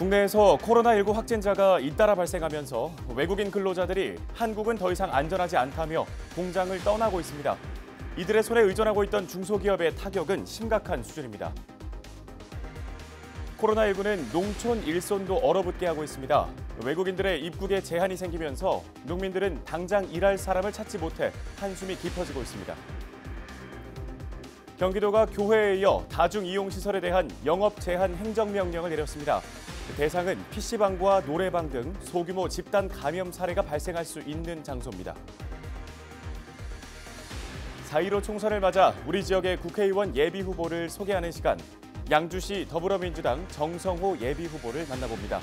국내에서 코로나19 확진자가 잇따라 발생하면서 외국인 근로자들이 한국은 더 이상 안전하지 않다며 공장을 떠나고 있습니다. 이들의 손에 의존하고 있던 중소기업의 타격은 심각한 수준입니다. 코로나19는 농촌 일손도 얼어붙게 하고 있습니다. 외국인들의 입국에 제한이 생기면서 농민들은 당장 일할 사람을 찾지 못해 한숨이 깊어지고 있습니다. 경기도가 교회에 이어 다중이용시설에 대한 영업 제한 행정명령을 내렸습니다. 대상은 PC방과 노래방 등 소규모 집단 감염 사례가 발생할 수 있는 장소입니다. 4.15 총선을 맞아 우리 지역의 국회의원 예비후보를 소개하는 시간, 양주시 더불어민주당 정성호 예비후보를 만나봅니다.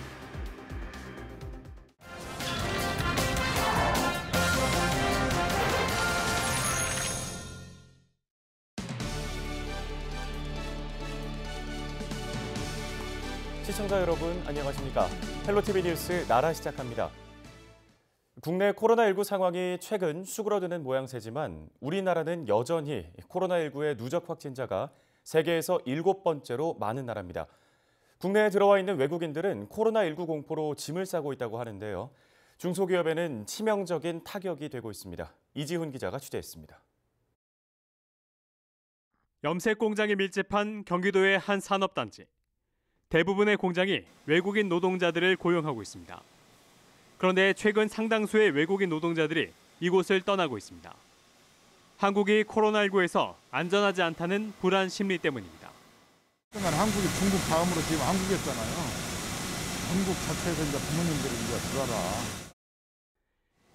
시청자 여러분 안녕하십니까? 헬로티비 뉴스 나라 시작합니다. 국내 코로나19 상황이 최근 수그러드는 모양새지만 우리나라는 여전히 코로나19의 누적 확진자가 세계에서 7번째로 많은 나라입니다. 국내에 들어와 있는 외국인들은 코로나19 공포로 짐을 싸고 있다고 하는데요. 중소기업에는 치명적인 타격이 되고 있습니다. 이지훈 기자가 취재했습니다. 염색 공장이 밀집한 경기도의 한 산업단지. 대부분의 공장이 외국인 노동자들을 고용하고 있습니다. 그런데 최근 상당수의 외국인 노동자들이 이곳을 떠나고 있습니다. 한국이 코로나19에서 안전하지 않다는 불안 심리 때문입니다. 한국이 중국 다음으로 지금 한국이었잖아요. 한국 자체에서 이제 부모님들이 이제 들어라.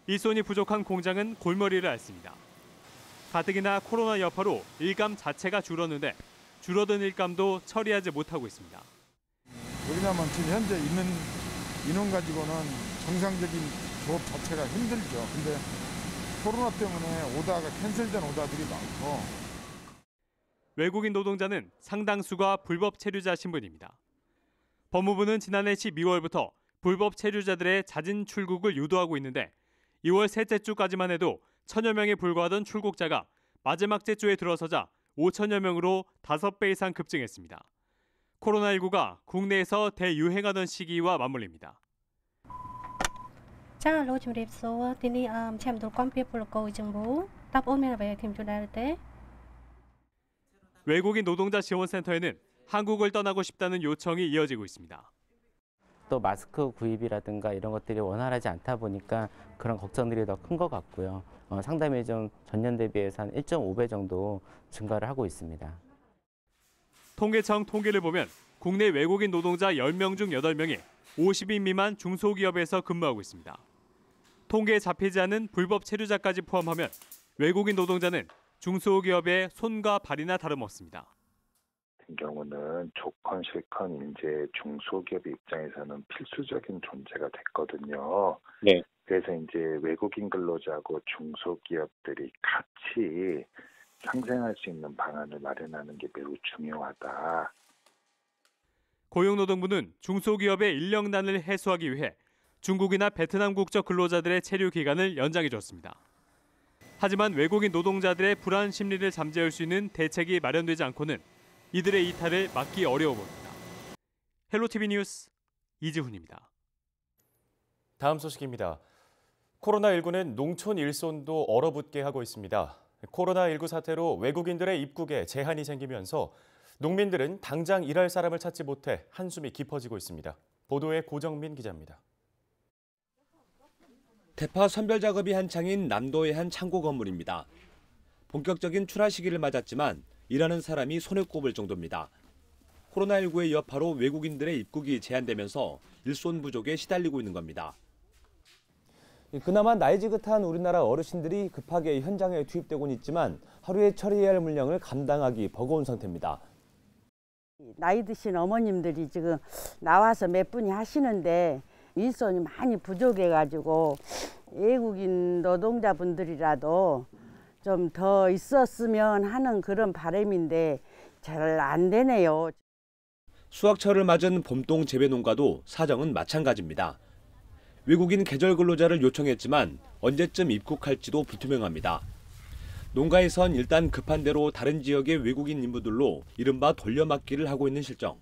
일손이 부족한 공장은 골머리를 앓습니다. 가뜩이나 코로나 여파로 일감 자체가 줄었는데 줄어든 일감도 처리하지 못하고 있습니다. 왜냐하면 지금 현재 있는 인원 가지고는 정상적인 조업 자체가 힘들죠. 근데 코로나 때문에 오다가 캔슬된 오다들이 많고. 외국인 노동자는 상당수가 불법 체류자 신분입니다. 법무부는 지난해 12월부터 불법 체류자들의 자진 출국을 유도하고 있는데 2월 셋째 주까지만 해도 1,000여 명에 불과하던 출국자가 마지막째 주에 들어서자 5천여 명으로 5배 이상 급증했습니다. 코로나19가 국내에서 대유행하던 시기와 맞물립니다. 외국인 노동자 지원센터에는 한국을 떠나고 싶다는 요청이 이어지고 있습니다. 또 마스크 구입이라든가 이런 것들이 원활하지 않다 보니까 그런 걱정들이 더 큰 것 같고요. 상당히 좀 전년 대비해서 한 1.5배 정도 증가를 하고 있습니다. 통계청 통계를 보면 국내 외국인 노동자 10명 중 8명이 50인 미만 중소기업에서 근무하고 있습니다. 통계에 잡히지 않은 불법 체류자까지 포함하면 외국인 노동자는 중소기업의 손과 발이나 다름없습니다. 같은 경우는 조건 실컷 이제 중소기업 입장에서는 필수적인 존재가 됐거든요. 네. 그래서 이제 외국인 근로자하고 중소기업들이 같이 상생할 수 있는 방안을 마련하는 게 매우 중요하다. 고용노동부는 중소기업의 인력난을 해소하기 위해 중국이나 베트남 국적 근로자들의 체류 기간을 연장해 줬습니다. 하지만 외국인 노동자들의 불안 심리를 잠재울 수 있는 대책이 마련되지 않고는 이들의 이탈을 막기 어려워 보입니다. 헬로티비 뉴스 이지훈입니다. 다음 소식입니다. 코로나19는 농촌 일손도 얼어붙게 하고 있습니다. 코로나19 사태로 외국인들의 입국에 제한이 생기면서 농민들은 당장 일할 사람을 찾지 못해 한숨이 깊어지고 있습니다. 보도에 고정민 기자입니다. 대파 선별 작업이 한창인 남도의 한 창고 건물입니다. 본격적인 출하 시기를 맞았지만 일하는 사람이 손에 꼽을 정도입니다. 코로나19의 여파로 외국인들의 입국이 제한되면서 일손 부족에 시달리고 있는 겁니다. 그나마 나이 지긋한 우리나라 어르신들이 급하게 현장에 투입되고는 있지만 하루에 처리해야 할 물량을 감당하기 버거운 상태입니다. 나이 드신 어머님들이 지금 나와서 몇 분이 하시는데 일손이 많이 부족해가지고 외국인 노동자분들이라도 좀 더 있었으면 하는 그런 바람인데 잘 안 되네요. 수확철을 맞은 봄동 재배 농가도 사정은 마찬가지입니다. 외국인 계절 근로자를 요청했지만 언제쯤 입국할지도 불투명합니다. 농가에선 일단 급한 대로 다른 지역의 외국인 인부들로 이른바 돌려막기를 하고 있는 실정.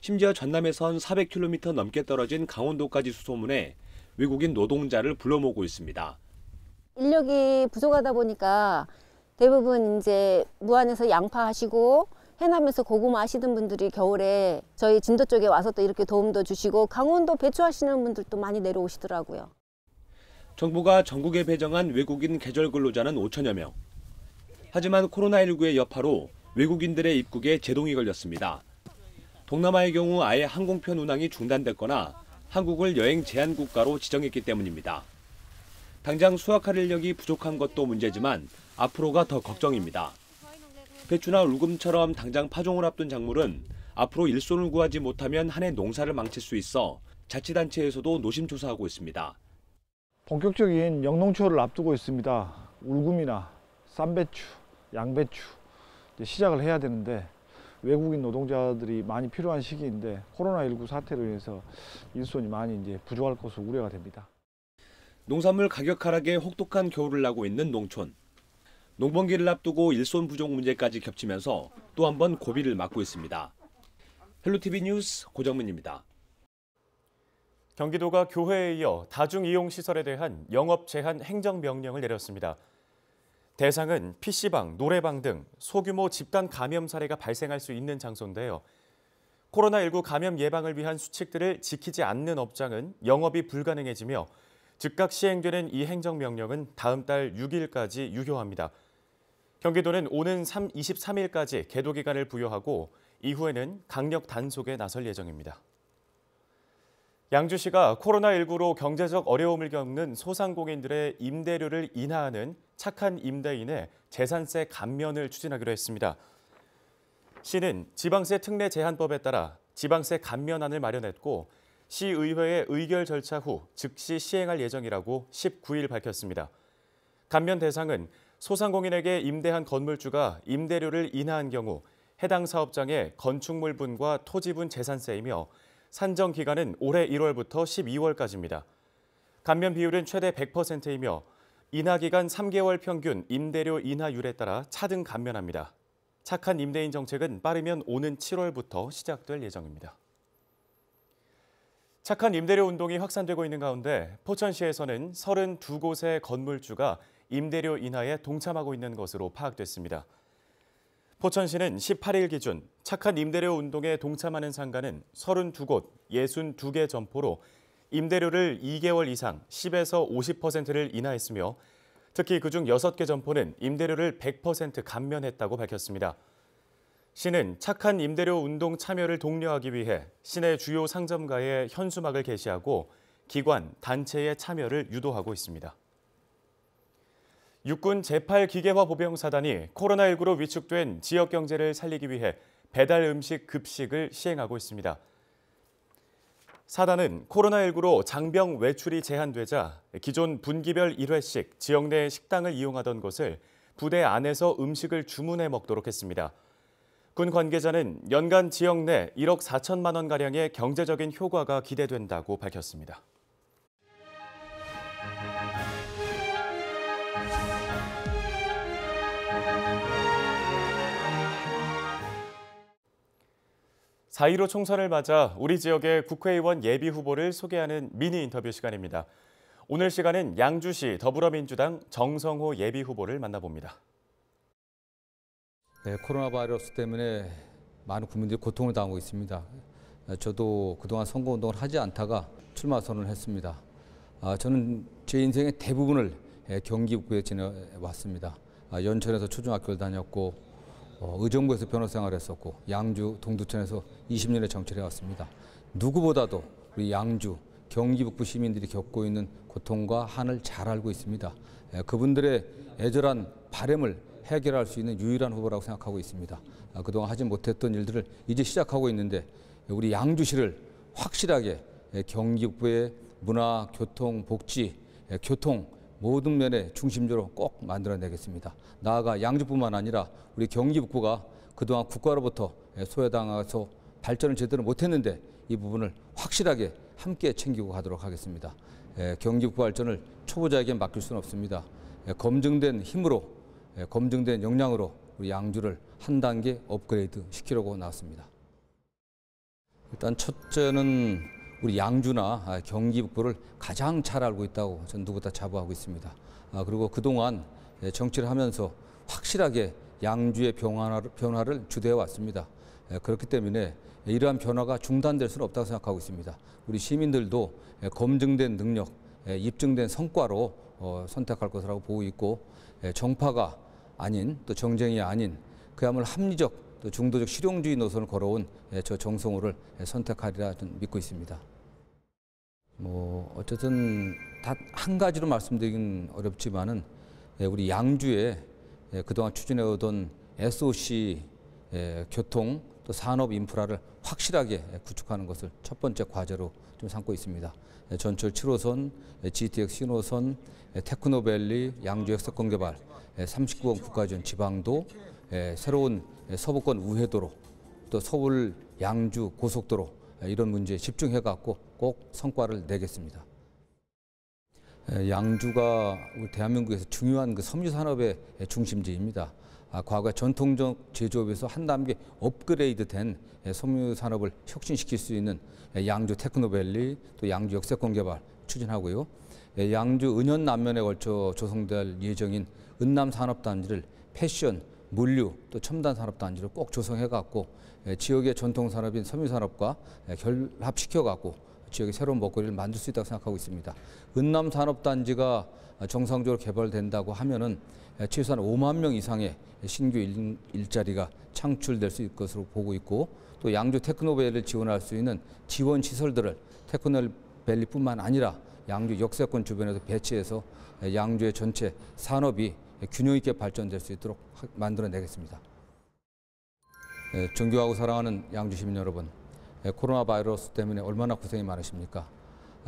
심지어 전남에선 400km 넘게 떨어진 강원도까지 수소문해 외국인 노동자를 불러 모으고 있습니다. 인력이 부족하다 보니까 대부분 이제 무안에서 양파 하시고 해남에서 고구마 하시던 분들이 겨울에 저희 진도 쪽에 와서 또 이렇게 도움도 주시고 강원도 배추하시는 분들도 많이 내려오시더라고요. 정부가 전국에 배정한 외국인 계절 근로자는 5천여 명. 하지만 코로나19의 여파로 외국인들의 입국에 제동이 걸렸습니다. 동남아의 경우 아예 항공편 운항이 중단됐거나 한국을 여행 제한 국가로 지정했기 때문입니다. 당장 수확할 인력이 부족한 것도 문제지만 앞으로가 더 걱정입니다. 배추나 울금처럼 당장 파종을 앞둔 작물은 앞으로 일손을 구하지 못하면 한 해 농사를 망칠 수 있어 자치단체에서도 노심초사하고 있습니다. 본격적인 영농초를 앞두고 있습니다. 울금이나 쌈배추, 양배추 시작을 해야 되는데 외국인 노동자들이 많이 필요한 시기인데 코로나19 사태로 인해서 일손이 많이 이제 부족할 것으로 우려가 됩니다. 농산물 가격 하락에 혹독한 겨울을 나고 있는 농촌. 농번기를 앞두고 일손 부족 문제까지 겹치면서 또 한 번 고비를 맞고 있습니다. 헬로티비 뉴스 고정민입니다. 경기도가 교회에 이어 다중이용시설에 대한 영업 제한 행정명령을 내렸습니다. 대상은 PC방, 노래방 등 소규모 집단 감염 사례가 발생할 수 있는 장소인데요. 코로나19 감염 예방을 위한 수칙들을 지키지 않는 업장은 영업이 불가능해지며 즉각 시행되는 이 행정명령은 다음 달 6일까지 유효합니다. 경기도는 오는 23일까지 계도 기간을 부여하고 이후에는 강력 단속에 나설 예정입니다. 양주시가 코로나19로 경제적 어려움을 겪는 소상공인들의 임대료를 인하하는 착한 임대인의 재산세 감면을 추진하기로 했습니다. 시는 지방세 특례 제한법에 따라 지방세 감면안을 마련했고 시의회의 의결 절차 후 즉시 시행할 예정이라고 19일 밝혔습니다. 감면 대상은 소상공인에게 임대한 건물주가 임대료를 인하한 경우 해당 사업장의 건축물분과 토지분 재산세이며 산정 기간은 올해 1월부터 12월까지입니다. 감면 비율은 최대 100%이며 인하 기간 3개월 평균 임대료 인하율에 따라 차등 감면합니다. 착한 임대인 정책은 빠르면 오는 7월부터 시작될 예정입니다. 착한 임대료 운동이 확산되고 있는 가운데 포천시에서는 32곳의 건물주가 임대료 인하에 동참하고 있는 것으로 파악됐습니다. 포천시는 18일 기준 착한 임대료 운동에 동참하는 상가는 32곳, 62개 점포로 임대료를 2개월 이상 10에서 50%를 인하했으며 특히 그중 6개 점포는 임대료를 100% 감면했다고 밝혔습니다. 시는 착한 임대료 운동 참여를 독려하기 위해 시내 주요 상점가에 현수막을 게시하고 기관, 단체의 참여를 유도하고 있습니다. 육군 제8기계화 보병사단이 코로나19로 위축된 지역 경제를 살리기 위해 배달 음식 급식을 시행하고 있습니다. 사단은 코로나19로 장병 외출이 제한되자 기존 분기별 1회씩 지역 내 식당을 이용하던 것을 부대 안에서 음식을 주문해 먹도록 했습니다. 군 관계자는 연간 지역 내 1억 4천만 원가량의 경제적인 효과가 기대된다고 밝혔습니다. (4.15) 총선을 맞아 우리 지역의 국회의원 예비 후보를 소개하는 미니 인터뷰 시간입니다. 오늘 시간은 양주시 더불어민주당 정성호 예비 후보를 만나봅니다. 네, 코로나 바이러스 때문에 많은 국민들이 고통을 당하고 있습니다. 저도 그동안 선거운동을 하지 않다가 출마 선언을 했습니다. 저는 제 인생의 대부분을 경기 북부에 지내왔습니다. 연천에서 초중학교를 다녔고 의정부에서 변호사 생활을 했었고 양주 동두천에서 20년의 정치를 해왔습니다. 누구보다도 우리 양주 경기 북부 시민들이 겪고 있는 고통과 한을 잘 알고 있습니다. 그분들의 애절한 바람을 해결할 수 있는 유일한 후보라고 생각하고 있습니다. 그동안 하지 못했던 일들을 이제 시작하고 있는데 우리 양주시를 확실하게 경기 북부의 문화, 교통, 복지, 교통 모든 면의 중심지로 꼭 만들어내겠습니다. 나아가 양주뿐만 아니라 우리 경기 북부가 그동안 국가로부터 소외당해서 발전을 제대로 못했는데 이 부분을 확실하게 함께 챙기고 가도록 하겠습니다. 경기 북부 발전을 초보자에게 맡길 수는 없습니다. 검증된 힘으로, 검증된 역량으로 우리 양주를 한 단계 업그레이드 시키려고 나왔습니다. 일단 첫째는 우리 양주나 경기 북부를 가장 잘 알고 있다고 저는 누구보다 자부하고 있습니다. 그리고 그동안 정치를 하면서 확실하게 양주의 변화를 주도해 왔습니다. 그렇기 때문에 이러한 변화가 중단될 수는 없다고 생각하고 있습니다. 우리 시민들도 검증된 능력, 입증된 성과로 선택할 것이라고 보고 있고, 정파가 아닌 또 정쟁이 아닌 그야말로 합리적 또 중도적 실용주의 노선을 걸어온 저 정성호를 선택하리라 믿고 있습니다. 어쨌든 단 한 가지로 말씀드리긴 어렵지만은 우리 양주에 그동안 추진해오던 SOC 교통 또 산업 인프라를 확실하게 구축하는 것을 첫 번째 과제로 좀 삼고 있습니다. 전철 7호선, GTX 신호선, 테크노밸리, 양주 역세권 개발, 39번 국가지원 지방도, 새로운 서부권 우회도로, 또 서울 양주 고속도로 이런 문제에 집중해 갖고 꼭 성과를 내겠습니다. 양주가 우리 대한민국에서 중요한 그 섬유 산업의 중심지입니다. 과거 전통적 제조업에서 한 단계 업그레이드된 섬유 산업을 혁신시킬 수 있는 양주 테크노밸리 또 양주 역세권 개발 추진하고요. 양주 은연 남면에 걸쳐 조성될 예정인 은남 산업단지를 패션, 물류 또 첨단 산업단지를 꼭 조성해 갖고 지역의 전통 산업인 섬유 산업과 결합시켜 갖고 지역의 새로운 먹거리를 만들 수 있다고 생각하고 있습니다. 은남 산업단지가 정상적으로 개발된다고 하면은 최소한 5만 명 이상의 신규 일자리가 창출될 수 있을 것으로 보고 있고, 또 양주 테크노밸리를 지원할 수 있는 지원 시설들을 테크노밸리뿐만 아니라 양주 역세권 주변에서 배치해서 양주의 전체 산업이 균형 있게 발전될 수 있도록 만들어내겠습니다. 존경하고 사랑하는 양주 시민 여러분, 코로나 바이러스 때문에 얼마나 고생이 많으십니까?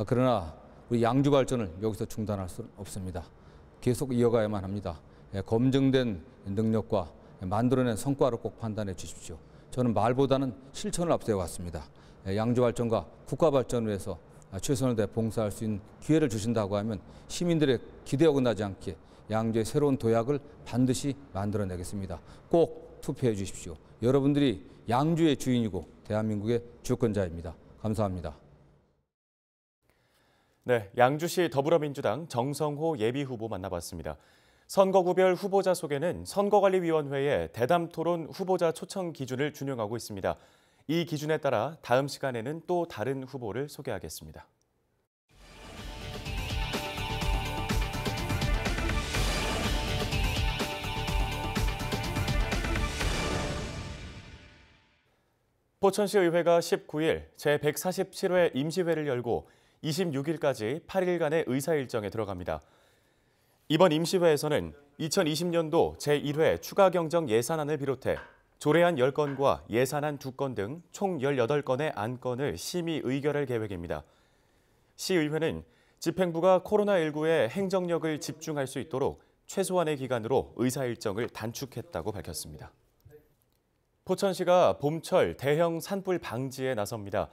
그러나 우리 양주 발전을 여기서 중단할 수는 없습니다. 계속 이어가야만 합니다. 검증된 능력과 만들어낸 성과를 꼭 판단해 주십시오. 저는 말보다는 실천을 앞세워 왔습니다. 양주 발전과 국가 발전을 위해서 최선을 다해 봉사할 수 있는 기회를 주신다고 하면 시민들의 기대에 어긋나지 않게 양주의 새로운 도약을 반드시 만들어내겠습니다. 꼭 투표해 주십시오. 여러분들이 양주의 주인이고 대한민국의 주권자입니다. 감사합니다. 네, 양주시 더불어민주당 정성호 예비후보 만나봤습니다. 선거구별 후보자 소개는 선거관리위원회의 대담토론 후보자 초청 기준을 준용하고 있습니다. 이 기준에 따라 다음 시간에는 또 다른 후보를 소개하겠습니다. 포천시의회가 19일 제147회 임시회를 열고 26일까지 8일간의 의사일정에 들어갑니다. 이번 임시회에서는 2020년도 제1회 추가경정 예산안을 비롯해 조례안 10건과 예산안 2건 등 총 18건의 안건을 심의 의결할 계획입니다. 시의회는 집행부가 코로나19에 행정력을 집중할 수 있도록 최소한의 기간으로 의사일정을 단축했다고 밝혔습니다. 포천시가 봄철 대형 산불 방지에 나섭니다.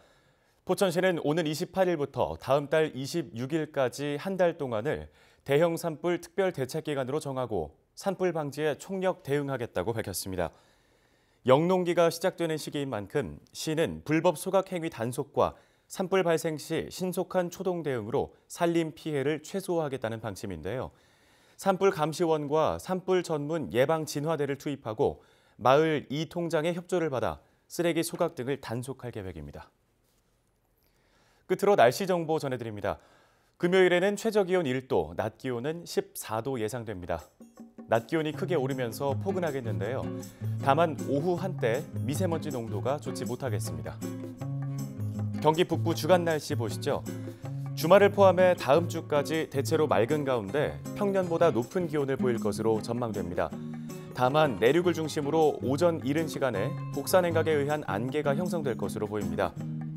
포천시는 오는 28일부터 다음 달 26일까지 한 달 동안을 대형 산불 특별 대책 기간으로 정하고 산불 방지에 총력 대응하겠다고 밝혔습니다. 영농기가 시작되는 시기인 만큼 시는 불법 소각 행위 단속과 산불 발생 시 신속한 초동 대응으로 산림 피해를 최소화하겠다는 방침인데요. 산불 감시원과 산불 전문 예방 진화대를 투입하고 마을 이통장의 협조를 받아 쓰레기 소각 등을 단속할 계획입니다. 끝으로 날씨 정보 전해드립니다. 금요일에는 최저기온 1도, 낮 기온은 14도 예상됩니다. 낮 기온이 크게 오르면서 포근하겠는데요. 다만 오후 한때 미세먼지 농도가 좋지 못하겠습니다. 경기 북부 주간 날씨 보시죠. 주말을 포함해 다음 주까지 대체로 맑은 가운데 평년보다 높은 기온을 보일 것으로 전망됩니다. 다만 내륙을 중심으로 오전 이른 시간에 곡산 행각에 의한 안개가 형성될 것으로 보입니다.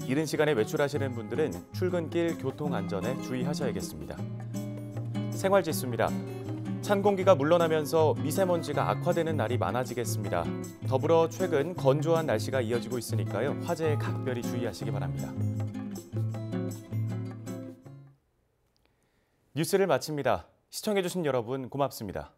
이른 시간에 외출하시는 분들은 출근길 교통 안전에 주의하셔야겠습니다. 생활지수입니다. 찬 공기가 물러나면서 미세먼지가 악화되는 날이 많아지겠습니다. 더불어 최근 건조한 날씨가 이어지고 있으니까요. 화재에 각별히 주의하시기 바랍니다. 뉴스를 마칩니다. 시청해주신 여러분 고맙습니다.